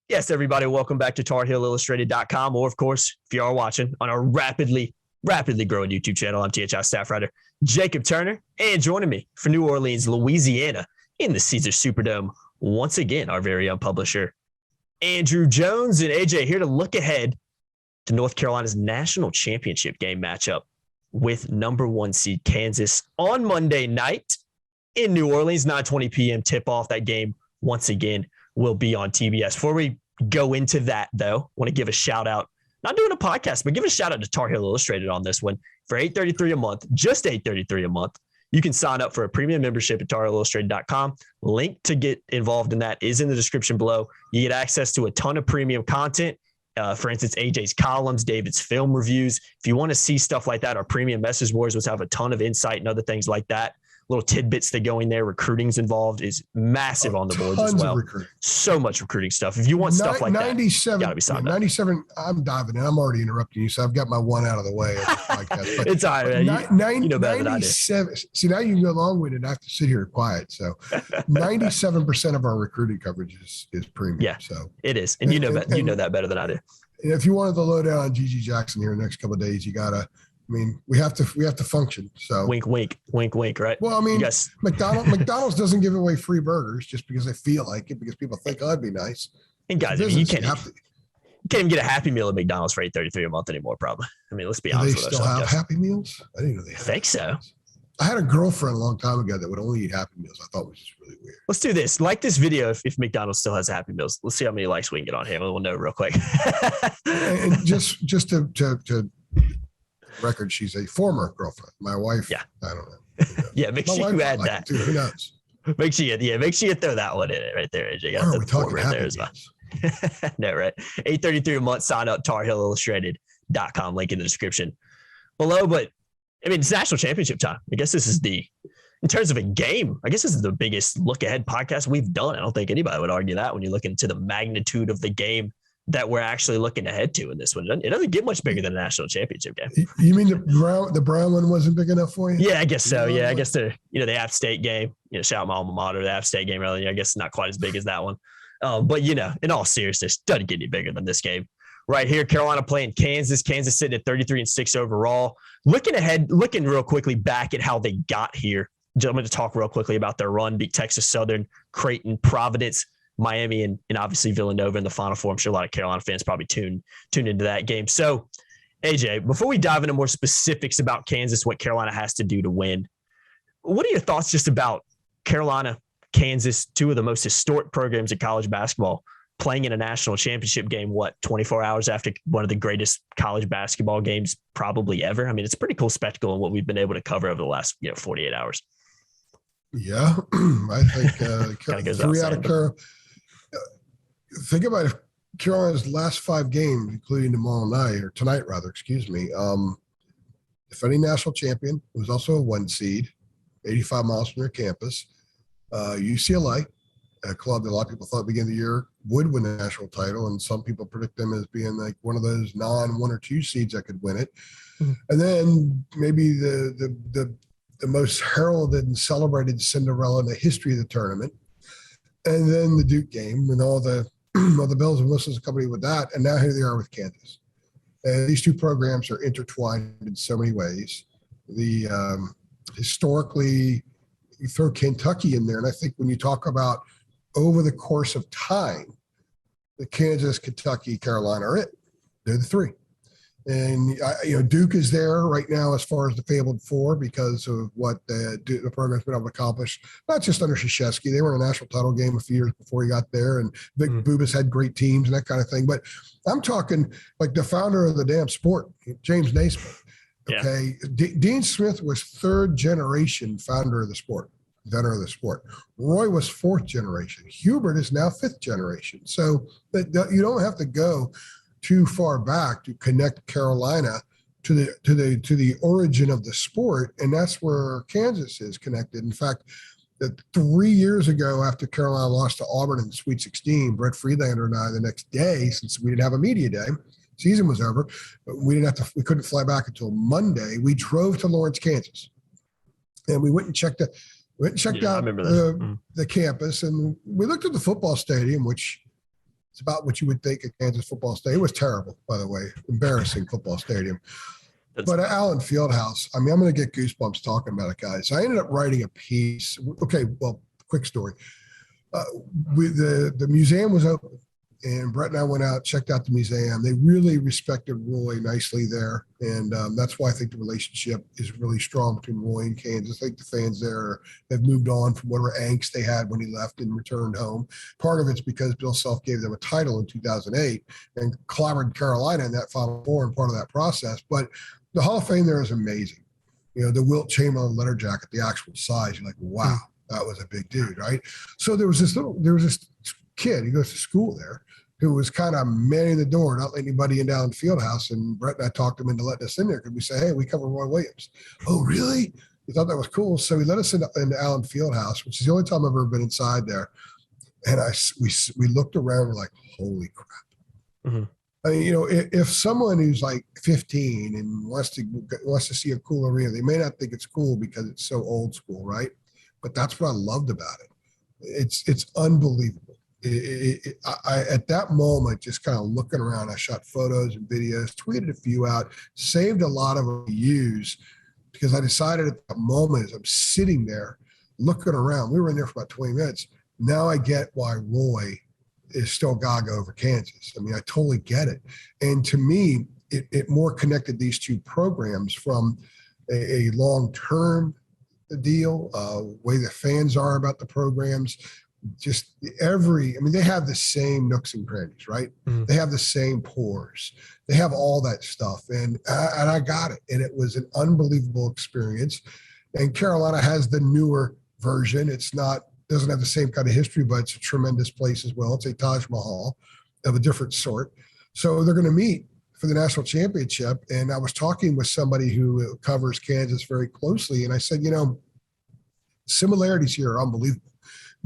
Yes, everybody, welcome back to TarHeelIllustrated.com, or, of course, if you are watching on our rapidly growing YouTube channel, I'm THI staff writer Jacob Turner, and joining me for New Orleans, Louisiana, in the Caesars Superdome, once again, our very own publisher, Andrew Jones. And AJ here to look ahead to North Carolina's national championship game matchup with number 1 seed Kansas on Monday night in New Orleans, 9:20 p.m. tip-off. That game, once again, will be on TBS. Before we go into that, though, I want to give a shout out, not doing a podcast, but give a shout out to Tar Heel Illustrated on this one. For $8.33 a month, just $8.33 a month, you can sign up for a premium membership at TarHeelIllustrated.com. Link to get involved in that is in the description below. You get access to a ton of premium content. For instance, AJ's columns, David's film reviews. If you want to see stuff like that, our premium message boards, which have a ton of insight and other things like that. Little tidbits that go in there. Recruiting's involved is massive on the boards as well. So much recruiting stuff. If you want stuff like 97, that, you got to be signed up. 97, I'm diving in. I'm already interrupting you, so I've got my one out of the way. Podcast, it's all right, man. You know better than I do. See, now you can go long-winded. I have to sit here quiet. So 97% of our recruiting coverage is premium. Yeah, so it is. And you know that better than I do. And if you wanted the lowdown on Gigi Jackson here in the next couple of days, you got to – I mean, we have to function. So wink, right? Well, I mean, McDonald's doesn't give away free burgers just because they feel like it, because people think, oh, that'd be nice. And guys, you can't even get a Happy Meal at McDonald's for $8.33 a month anymore, probably. I mean, let's be honest with ourselves. They still have Happy Meals? I didn't know they had. I think so. I had a girlfriend a long time ago that would only eat Happy Meals. I thought it was just really weird. Let's do this. Like this video if McDonald's still has Happy Meals. Let's see how many likes we can get on here. We'll know real quick. and just to record, she's a former girlfriend. My wife, yeah. I don't know. Yeah, make sure you add that. Who knows? Make sure you throw that one in it right there, AJ. Why are we talking right there as well? No, right. $8.33 a month. Sign up, TarHeelIllustrated.com. Link in the description below. But I mean, it's national championship time. I guess this is in terms of a game, I guess this is the biggest look ahead podcast we've done. I don't think anybody would argue that when you look into the magnitude of the game that we're actually looking ahead to in this one. It doesn't get much bigger than a national championship game. You mean the Brown one wasn't big enough for you? Yeah, I guess so. Yeah, I guess the App State game, shout out my alma mater, the App State game earlier. I guess not quite as big as that one. But, in all seriousness, doesn't get any bigger than this game. Right here, Carolina playing Kansas. Kansas sitting at 33-6 overall. Looking real quickly back at how they got here. I'm going to talk real quickly about their run. Beat Texas Southern, Creighton, Providence, Miami, and obviously Villanova in the Final Four. I'm sure a lot of Carolina fans probably tune into that game. So, AJ, before we dive into more specifics about Kansas, what Carolina has to do to win, what are your thoughts just about Carolina, Kansas, two of the most historic programs in college basketball, playing in a national championship game, 24 hours after one of the greatest college basketball games probably ever? I mean, it's a pretty cool spectacle in what we've been able to cover over the last 48 hours. Yeah, I think 3 out of Carolina. Think about if Carolina's last 5 games, including tonight, defending national champion, was also a 1 seed, 85 miles from their campus. UCLA, a club that a lot of people thought at the beginning of the year would win the national title, and some people predict them as being like one of those 1 or 2 seeds that could win it. Mm-hmm. And then maybe the most heralded and celebrated Cinderella in the history of the tournament. And then the Duke game and all the bells and whistles accompanied with that. And now here they are with Kansas. And these two programs are intertwined in so many ways. Historically, you throw Kentucky in there. And I think when you talk about over the course of time, the Kansas, Kentucky, Carolina are it. They're the 3. And, Duke is there right now as far as the fabled 4 because of what the program's been able to accomplish, not just under Krzyzewski. They were in a national title game a few years before he got there, and Vic Bubas had great teams and that kind of thing. But I'm talking like the founder of the damn sport, James Naismith. Okay. Yeah. Dean Smith was 3rd generation founder of the sport, inventor of the sport. Roy was 4th generation. Hubert is now 5th generation. So you don't have to go too far back to connect Carolina to the origin of the sport, and that's where Kansas is connected. In fact, 3 years ago, after Carolina lost to Auburn in the Sweet 16, Brett Friedlander and I, the next day, since we didn't have a media day, season was over, but we couldn't fly back until Monday. We drove to Lawrence, Kansas, and we went and checked out the campus, and we looked at the football stadium, which It's about what you would think of Kansas football stadium. It was terrible, by the way, embarrassing football stadium. But at Allen Fieldhouse, I mean, I'm going to get goosebumps talking about it, guys. I ended up writing a piece. Okay, well, quick story. The museum was open, and Brett and I went out, checked out the museum. They really respected Roy nicely there, and that's why I think the relationship is really strong between Roy and Kansas. I think the fans there have moved on from whatever angst they had when he left and returned home. Part of it's because Bill Self gave them a title in 2008 and clobbered Carolina in that Final Four and part of that process. But the Hall of Fame there is amazing. You know, the Wilt Chamberlain letter jacket, the actual size, you're like, wow, that was a big dude, right? So there was this kid, he goes to school there, who was kind of manning the door, not letting anybody in down the field house. And Brett and I talked him into letting us in there because we say, hey, we cover Roy Williams. Oh, really? We thought that was cool. So he let us into Allen Fieldhouse, which is the only time I've ever been inside there. And we looked around, we're like, holy crap. Mm-hmm. I mean, you know, if someone who's like 15 and wants to see a cool arena, they may not think it's cool because it's so old school, right? But that's what I loved about it. It's unbelievable. I at that moment, just kind of looking around, I shot photos and videos, tweeted a few out, saved a lot of them to use because I decided at that moment as I'm sitting there looking around, we were in there for about 20 minutes. Now I get why Roy is still gaga over Kansas. I mean, I totally get it. And to me, it more connected these two programs from a long-term deal, way the fans are about the programs, just they have the same nooks and crannies, right? They have the same pores. They have all that stuff. And I got it. And it was an unbelievable experience. And Carolina has the newer version. Doesn't have the same kind of history, but it's a tremendous place as well. It's a Taj Mahal of a different sort. So they're going to meet for the national championship. And I was talking with somebody who covers Kansas very closely. And I said, you know, similarities here are unbelievable.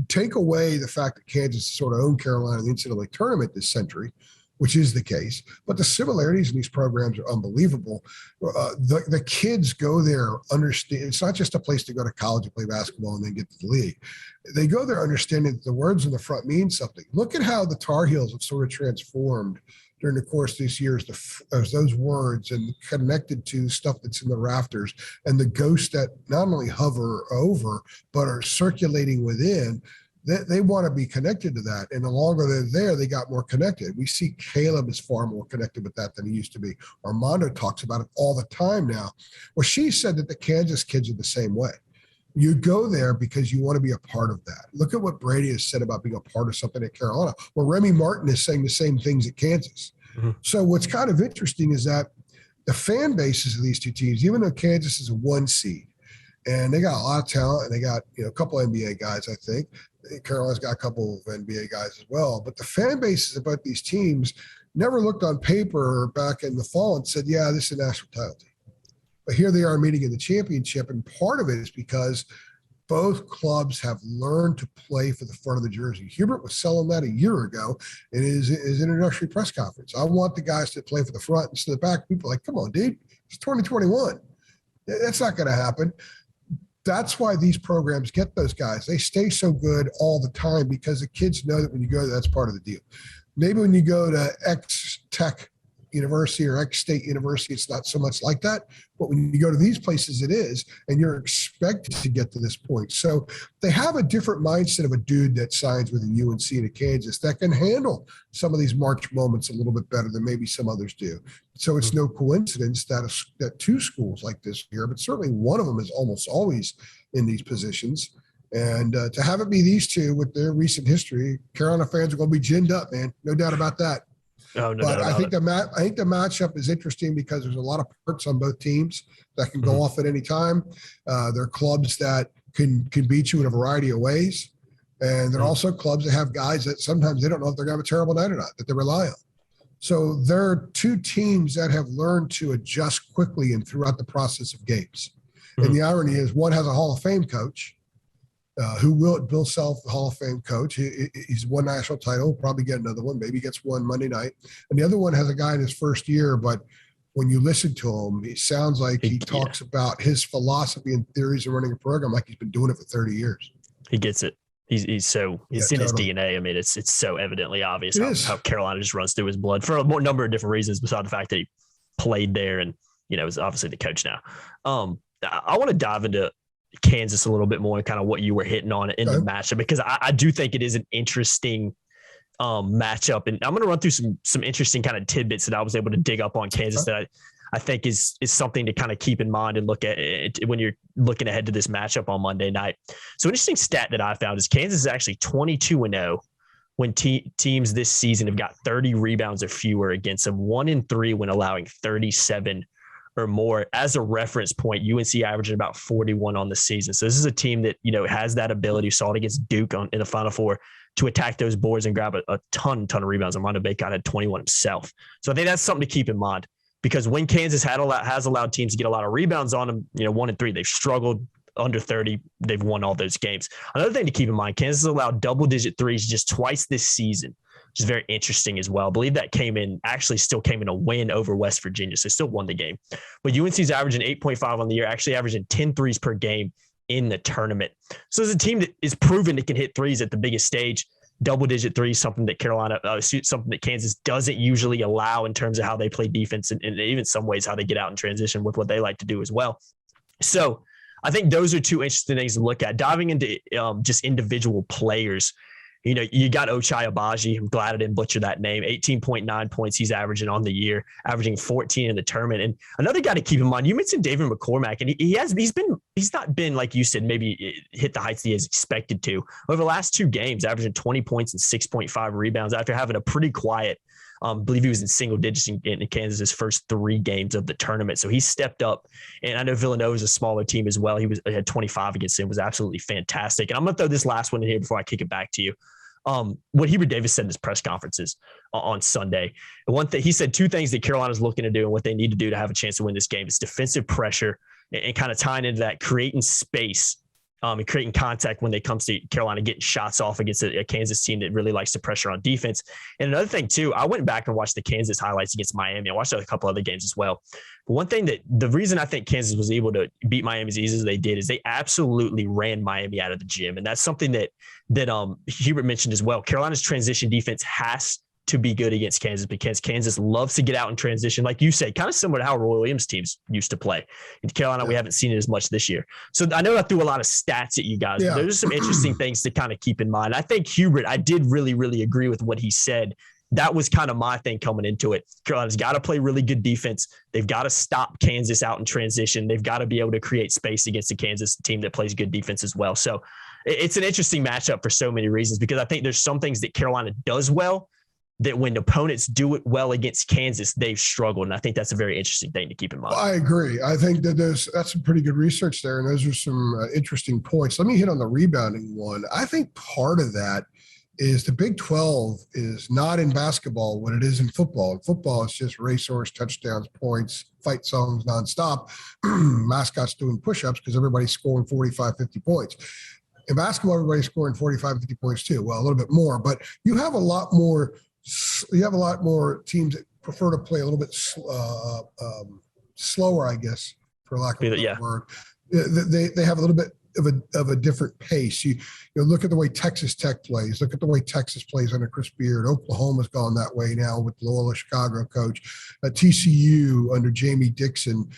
Take away the fact that Kansas sort of owned Carolina in the NCAA tournament this century, which is the case, but the similarities in these programs are unbelievable. The kids go there, understand it's not just a place to go to college and play basketball and then get to the league. They go there understanding that the words in the front mean something. Look at how the Tar Heels have sort of transformed during the course of these years, those words and connected to stuff that's in the rafters and the ghosts that not only hover over, but are circulating within. They want to be connected to that. And the longer they're there, they got more connected. We see Caleb is far more connected with that than he used to be. Armando talks about it all the time now. Well, she said that the Kansas kids are the same way. You go there because you want to be a part of that. Look at what Brady has said about being a part of something at Carolina. Well, Remy Martin is saying the same things at Kansas. Mm-hmm. So what's kind of interesting is that the fan bases of these two teams, even though Kansas is a 1 seed, and they got a lot of talent, and they got a couple NBA guys, I think. Carolina's got a couple of NBA guys as well. But the fan bases of both these teams never looked on paper back in the fall and said, yeah, this is a national title team. But here they are meeting in the championship, and part of it is because both clubs have learned to play for the front of the jersey. Hubert was selling that a year ago in his introductory press conference. I want the guys to play for the front instead of the back. People are like, come on, dude, it's 2021. That's not going to happen. That's why these programs get those guys. They stay so good all the time because the kids know that when you go there, that's part of the deal. Maybe when you go to X Tech University or X State University, it's not so much like that. But when you go to these places, it is, and you're expected to get to this point. So they have a different mindset of a dude that signs with a UNC and a Kansas that can handle some of these March moments a little bit better than maybe some others do. So it's no coincidence that two schools like this here, but certainly one of them is almost always in these positions. And to have it be these two with their recent history, Carolina fans are going to be ginned up, man. No doubt about that. Oh, no, but I think the matchup is interesting because there's a lot of parts on both teams that can go off at any time. They're clubs that can beat you in a variety of ways. And they're also clubs that have guys that sometimes they don't know if they're going to have a terrible night or not, that they rely on. So they're two teams that have learned to adjust quickly and throughout the process of games. And the irony is one has a Hall of Fame coach Bill Self, the Hall of Fame coach. He's won national title, probably get another one. Maybe he gets one Monday night. And the other one has a guy in his first year, but when you listen to him, he sounds like he talks about his philosophy and theories of running a program like he's been doing it for 30 years. He gets it. He's so it's in his totally. DNA. I mean, it's so evidently obvious how Carolina just runs through his blood for a number of different reasons, besides the fact that he played there and is obviously the coach now. I want to dive into Kansas a little bit more and kind of what you were hitting on in the matchup, because I do think it is an interesting matchup, and I'm going to run through some interesting kind of tidbits that I was able to dig up on Kansas that I think is something to kind of keep in mind and look at it when you're looking ahead to this matchup on Monday night. So an interesting stat that I found is Kansas is actually 22-0 when teams this season have got 30 rebounds or fewer against them, 1-3 when allowing 37 or more. As a reference point, UNC averaging about 41 on the season. So this is a team that, has that ability. You saw it against Duke in the Final Four to attack those boards and grab a ton of rebounds. And Rondo Bacon had 21 himself. So I think that's something to keep in mind, because when Kansas has allowed teams to get a lot of rebounds on them, 1-3, they've struggled. Under 30, they've won all those games. Another thing to keep in mind, Kansas allowed double-digit threes just twice this season, which is very interesting as well. I believe that still came in a win over West Virginia, so they still won the game. But UNC's averaging 8.5 on the year, actually averaging 10 threes per game in the tournament. So it's a team that is proven it can hit threes at the biggest stage. Double-digit threes, something that something that Kansas doesn't usually allow in terms of how they play defense, and even some ways how they get out in transition with what they like to do as well. So I think those are two interesting things to look at. Diving into just individual players, you got Ochai Agbaji. I'm glad I didn't butcher that name. 18.9 points he's averaging on the year, averaging 14 in the tournament. And another guy to keep in mind, you mentioned David McCormack, and he's not been, like you said, maybe hit the heights he has expected to. Over the last two games, averaging 20 points and 6.5 rebounds after having a pretty quiet, I believe he was in single digits in Kansas's first 3 games of the tournament. So he stepped up. And I know Villanova is a smaller team as well. He had 25 against him, was absolutely fantastic. And I'm going to throw this last one in here before I kick it back to you. What Hubert Davis said in his press conferences on Sunday. And one thing, he said 2 things that Carolina's looking to do and what they need to do to have a chance to win this game is defensive pressure and kind of tying into that, creating space and creating contact when it comes to Carolina getting shots off against a Kansas team that really likes to pressure on defense. And another thing too, I went back and watched the Kansas highlights against Miami. I watched a couple other games as well. But one thing the reason I think Kansas was able to beat Miami as easy as they did is they absolutely ran Miami out of the gym. And that's something that Hubert mentioned as well. Carolina's transition defense has to be good against Kansas, because Kansas loves to get out in transition. Like you said, kind of similar to how Roy Williams teams used to play. In Carolina, we haven't seen it as much this year. So I know I threw a lot of stats at you guys. But there's some interesting things to kind of keep in mind. I think Hubert, I did really, really agree with what he said. That was kind of my thing coming into it. Carolina's got to play really good defense. They've got to stop Kansas out in transition. They've got to be able to create space against a Kansas team that plays good defense as well. So it's an interesting matchup for so many reasons, because I think there's some things that Carolina does well that when opponents do it well against Kansas, they've struggled. And I think that's a very interesting thing to keep in mind. Well, I agree. I think that that's some pretty good research there. And those are some interesting points. Let me hit on the rebounding one. I think part of that is the Big 12 is not in basketball what it is in football. In football, it's just racehorse, touchdowns, points, fight songs nonstop, mascots doing push-ups because everybody's scoring 45, 50 points. In basketball, everybody's scoring 45, 50 points too. Well, a little bit more, but you have a lot more teams that prefer to play a little bit slower, I guess, for lack of a better word. They have a little bit of a different pace. You look at the way Texas Tech plays. Look at the way Texas plays under Chris Beard. Oklahoma's gone that way now with Loyola Chicago coach. TCU under Jamie Dixon.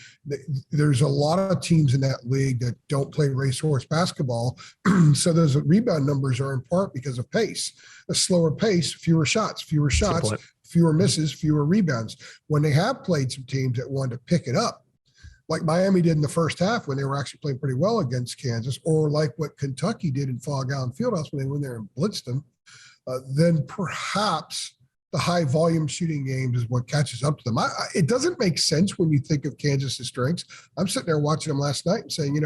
There's a lot of teams in that league that don't play racehorse basketball. So those rebound numbers are in part because of pace. A slower pace, fewer shots, fewer misses, fewer rebounds. When they have played some teams that wanted to pick it up, like Miami did in the first half when they were actually playing pretty well against Kansas, or like what Kentucky did in Fog Allen Fieldhouse when they went there and blitzed them, then perhaps the high volume shooting games is what catches up to them. It doesn't make sense when you think of Kansas's strengths. I'm sitting there watching them last night and saying,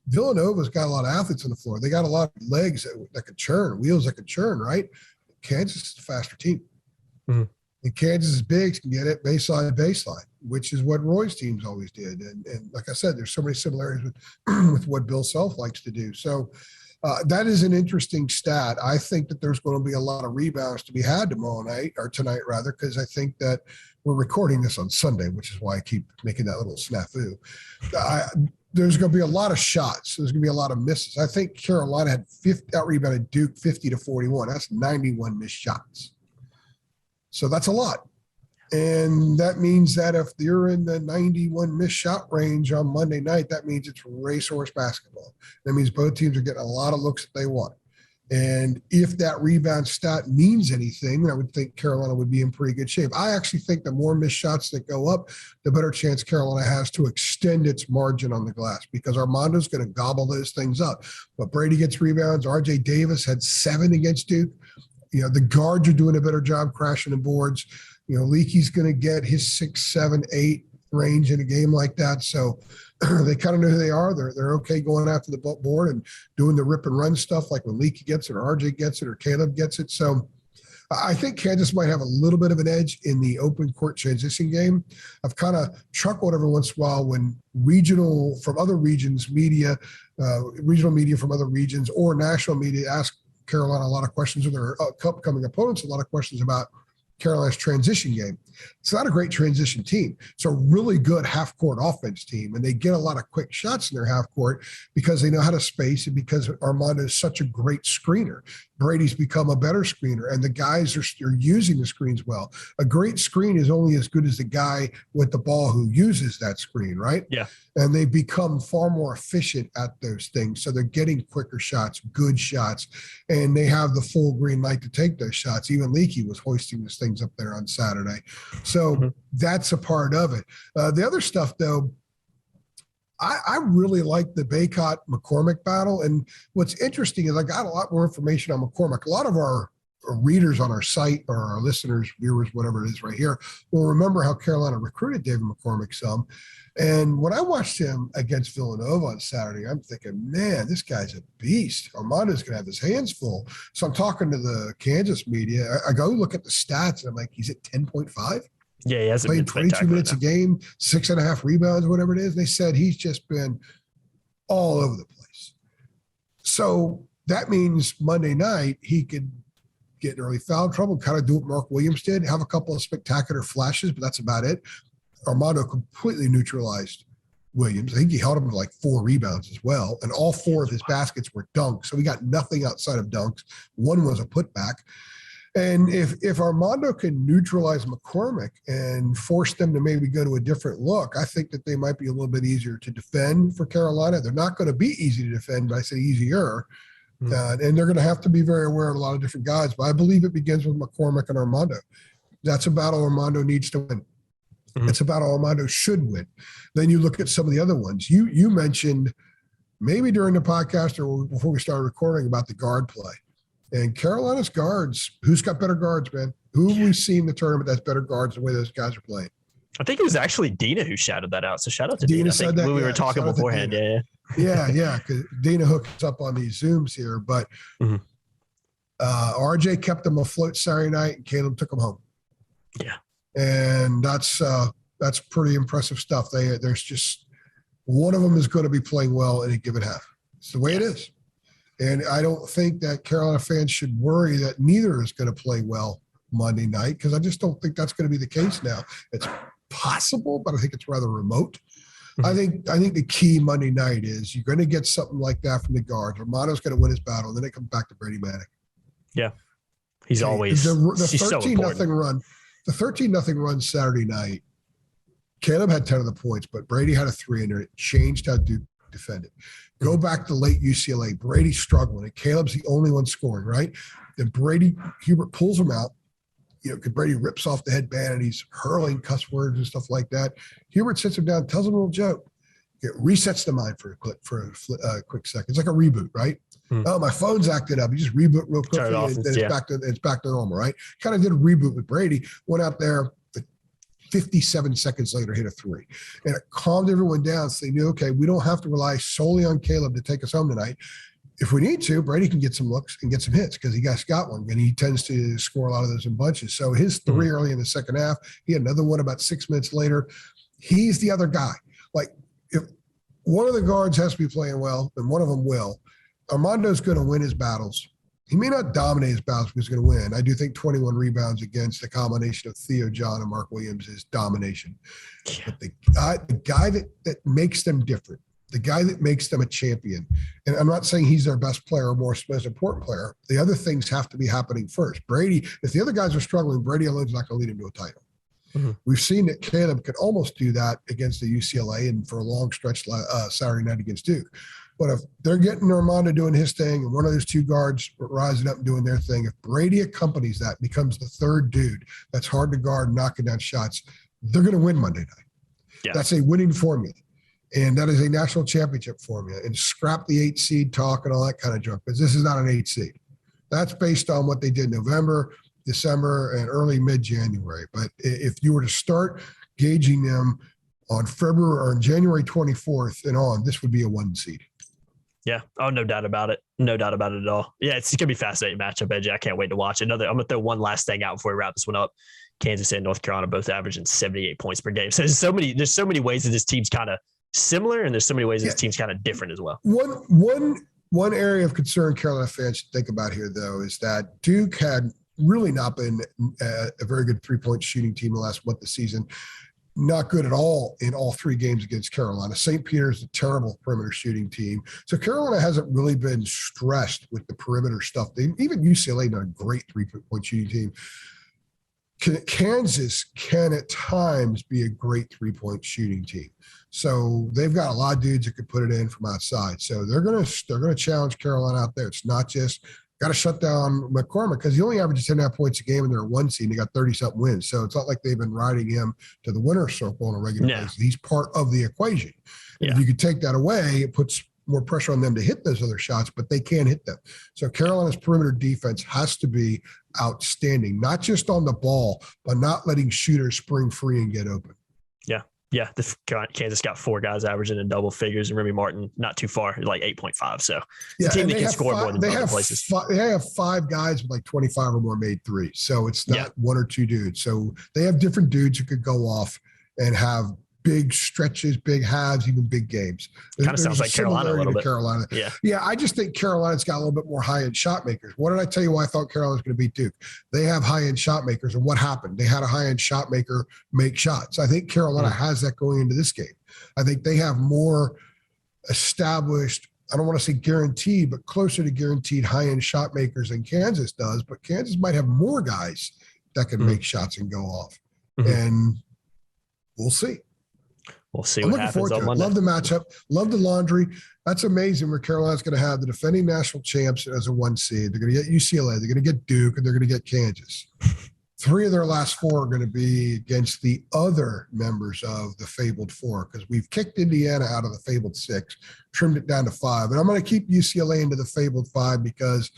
Villanova's got a lot of athletes on the floor. They got a lot of legs that could churn, wheels that could churn, right? Kansas is a faster team. Mm-hmm. And Kansas's bigs can get it baseline to baseline, which is what Roy's teams always did. And like I said, there's so many similarities with what Bill Self likes to do. So that is an interesting stat. I think that there's going to be a lot of rebounds to be had tonight, because I think that we're recording this on Sunday, which is why I keep making that little snafu. there's going to be a lot of shots. There's going to be a lot of misses. I think Carolina had out-rebounded Duke 50-41. That's 91 missed shots. So that's a lot. And that means that if you're in the 91 missed shot range on Monday night, that means it's racehorse basketball. That means both teams are getting a lot of looks that they want. And if that rebound stat means anything, I would think Carolina would be in pretty good shape. I actually think the more missed shots that go up, the better chance Carolina has to extend its margin on the glass, because Armando's going to gobble those things up. But Brady gets rebounds. RJ Davis had 7 against Duke. The guards are doing a better job crashing the boards. Leakey's going to get his 6, 7, 8 range in a game like that. So they kind of know who they are. They're okay going after the board and doing the rip and run stuff like when Leakey gets it or RJ gets it or Caleb gets it. So I think Kansas might have a little bit of an edge in the open court transition game. I've kind of chuckled every once in a while when regional from other regions media, regional media from other regions or national media ask Carolina a lot of questions, or their upcoming opponents a lot of questions about Carolina's transition game. It's not a great transition team. It's a really good half-court offense team, and they get a lot of quick shots in their half-court because they know how to space and because Armando is such a great screener. Brady's become a better screener, and the guys are using the screens well. A great screen is only as good as the guy with the ball who uses that screen, right? Yeah. And they've become far more efficient at those things. So they're getting quicker shots, good shots, and they have the full green light to take those shots. Even Leakey was hoisting those things up there on Saturday. So that's a part of it. The other stuff, though, I really like the Baycott-McCormick battle. And what's interesting is I got a lot more information on McCormick. A lot of our readers on our site or our listeners, viewers, whatever it is right here, will remember how Carolina recruited David McCormick some. And when I watched him against Villanova on Saturday, I'm thinking, man, this guy's a beast. Armando's going to have his hands full. So I'm talking to the Kansas media. I go look at the stats, and I'm like, he's at 10.5. Yeah, he hasn't played 22 minutes a game, 6.5 rebounds, whatever it is. They said he's just been all over the place. So that means Monday night he could get in early foul trouble, kind of do what Mark Williams did, have a couple of spectacular flashes, but that's about it. Armando completely neutralized Williams. I think he held him to like 4 rebounds as well, and all 4 of his baskets were dunks. So we got nothing outside of dunks. One was a putback. And if Armando can neutralize McCormick and force them to maybe go to a different look, I think that they might be a little bit easier to defend for Carolina. They're not going to be easy to defend, but I say easier. And they're going to have to be very aware of a lot of different guys. But I believe it begins with McCormick and Armando. That's a battle Armando needs to win. It's a battle Armando should win. Then you look at some of the other ones. You mentioned maybe during the podcast or before we started recording about the guard play. And Carolina's guards, who's got better guards, man? Who have we seen in the tournament that's better guards the way those guys are playing? I think it was actually Dina who shouted that out. So shout out to Dina. Dina said that. We were talking beforehand. Yeah. Because Dina hooks up on these Zooms here. But RJ kept them afloat Saturday night, and Caleb took them home. Yeah. And that's pretty impressive stuff. There's just one of them is going to be playing well in a given half. It's the way it is. And I don't think that Carolina fans should worry that neither is going to play well Monday night, because I just don't think that's going to be the case now. It's possible, but I think it's rather remote. I think the key Monday night is you're going to get something like that from the guards. Armando's going to win his battle, and then it comes back to Brady Manick. Yeah. He's always the he's 13-0 run. The 13-0 run Saturday night, Caleb had 10 of the points, but Brady had a 3 in there. It changed how Duke defended. Go back to late UCLA. Brady's struggling, and Caleb's the only one scoring, right? Then Hubert pulls him out. Because Brady rips off the headband and he's hurling cuss words and stuff like that. Hubert sits him down, tells him a little joke. It resets the mind for a quick second. It's like a reboot, right? Oh, my phone's acted up. You just reboot real quickly, and it's back to normal, right? Kind of did a reboot with Brady. Went out there, 57 seconds later, hit a 3. And it calmed everyone down, so they knew, okay, we don't have to rely solely on Caleb to take us home tonight. If we need to, Brady can get some looks and get some hits because he got one, and he tends to score a lot of those in bunches. So his 3 early in the second half, he had another one about 6 minutes later. He's the other guy. Like, if one of the guards has to be playing well, then one of them will. Armando's going to win his battles. He may not dominate his battles, but he's going to win. I do think 21 rebounds against the combination of Theo John and Mark Williams is domination. Yeah. But the guy that makes them different, the guy that makes them a champion. And I'm not saying he's their best player or most important player. The other things have to be happening first. Brady, if the other guys are struggling, Brady alone is not going to lead him to a title. Mm-hmm. We've seen that Caleb could almost do that against the UCLA and for a long stretch Saturday night against Duke. But if they're getting Armando doing his thing and one of those two guards rising up and doing their thing, if Brady accompanies that, becomes the third dude that's hard to guard, knocking down shots, they're going to win Monday night. Yeah. That's a winning formula. And that is a national championship formula. And scrap the 8 seed talk and all that kind of junk, because this is not an 8 seed. That's based on what they did November, December, and early mid-January. But if you were to start gauging them on February or on January 24th and on, this would be a 1 seed. Yeah. Oh, no doubt about it. No doubt about it at all. Yeah, it's going to be a fascinating matchup, AJ. I can't wait to watch it. I'm going to throw one last thing out before we wrap this one up. Kansas and North Carolina both averaging 78 points per game. So there's so many ways that this team's kind of similar, and there's so many ways that this team's kind of different as well. One area of concern Carolina fans should think about here, though, is that Duke had really not been a very good three-point shooting team the last month of the season. Not good at all in all 3 games against Carolina. St. Peter's a terrible perimeter shooting team. So Carolina hasn't really been stressed with the perimeter stuff. Even UCLA, not a great three-point shooting team. Kansas can at times be a great three-point shooting team. So they've got a lot of dudes that could put it in from outside. So they're gonna challenge Carolina out there. It's not just got to shut down McCormick, because he only averages 10.5 points a game and they're a 1 seed and they got 30-something wins. So it's not like they've been riding him to the winner's circle on a regular basis. He's part of the equation. And if you could take that away, it puts more pressure on them to hit those other shots, but they can't hit them. So Carolina's perimeter defense has to be outstanding, not just on the ball, but not letting shooters spring free and get open. Yeah, Kansas got 4 guys averaging in double figures, and Remy Martin not too far, like 8.5. So it's a team that can score more than other places. They have 5 guys with like 25 or more made threes. So it's not 1 or 2 dudes. So they have different dudes who could go off and have big stretches, big halves, even big games. Kind of sounds like Carolina a little bit. Carolina. Yeah, I just think Carolina's got a little bit more high-end shot makers. What did I tell you why I thought Carolina was going to beat Duke? They have high-end shot makers, and what happened? They had a high-end shot maker make shots. I think Carolina has that going into this game. I think they have more established, I don't want to say guaranteed, but closer to guaranteed high-end shot makers than Kansas does, but Kansas might have more guys that can make shots and go off. And we'll see. We'll see what happens on Monday. Love the matchup. Love the laundry. That's amazing where Carolina's going to have the defending national champs as a 1 seed. They're going to get UCLA. They're going to get Duke, and they're going to get Kansas. 3 of their last 4 are going to be against the other members of the fabled 4, because we've kicked Indiana out of the fabled 6, trimmed it down to 5. And I'm going to keep UCLA into the fabled 5 because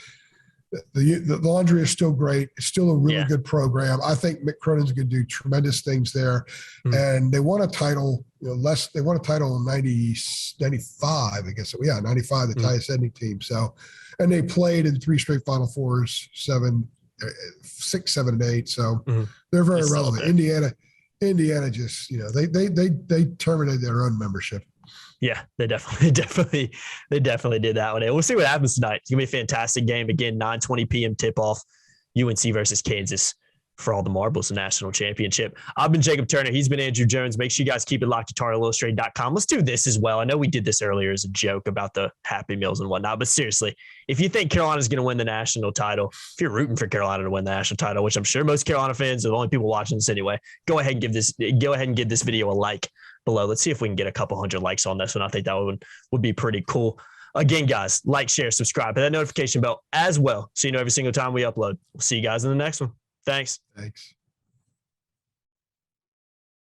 the laundry is still great. It's still a really good program. I think Mick Cronin's going to do tremendous things there. And they won a title, they won a title in 95, I guess. 95, the THI ascending team. So, and they played in 3 straight Final Fours, 6, 7, and 8. So they're very relevant. Indiana just, they terminated their own membership. Yeah, they definitely did that one. We'll see what happens tonight. It's gonna be a fantastic game. Again, 9:20 p.m. tip-off, UNC versus Kansas for all the marbles, the national championship. I've been Jacob Turner. He's been Andrew Jones. Make sure you guys keep it locked to TarIllustrated.com. Let's do this as well. I know we did this earlier as a joke about the Happy Meals and whatnot, but seriously, if you think Carolina's going to win the national title, if you're rooting for Carolina to win the national title, which I'm sure most Carolina fans are the only people watching this anyway, go ahead and give this video a like below. Let's see if we can get a couple hundred likes on this one. I think that would be pretty cool. Again, guys, like, share, subscribe, hit that notification bell as well so you know every single time we upload. We'll see you guys in the next one. Thanks.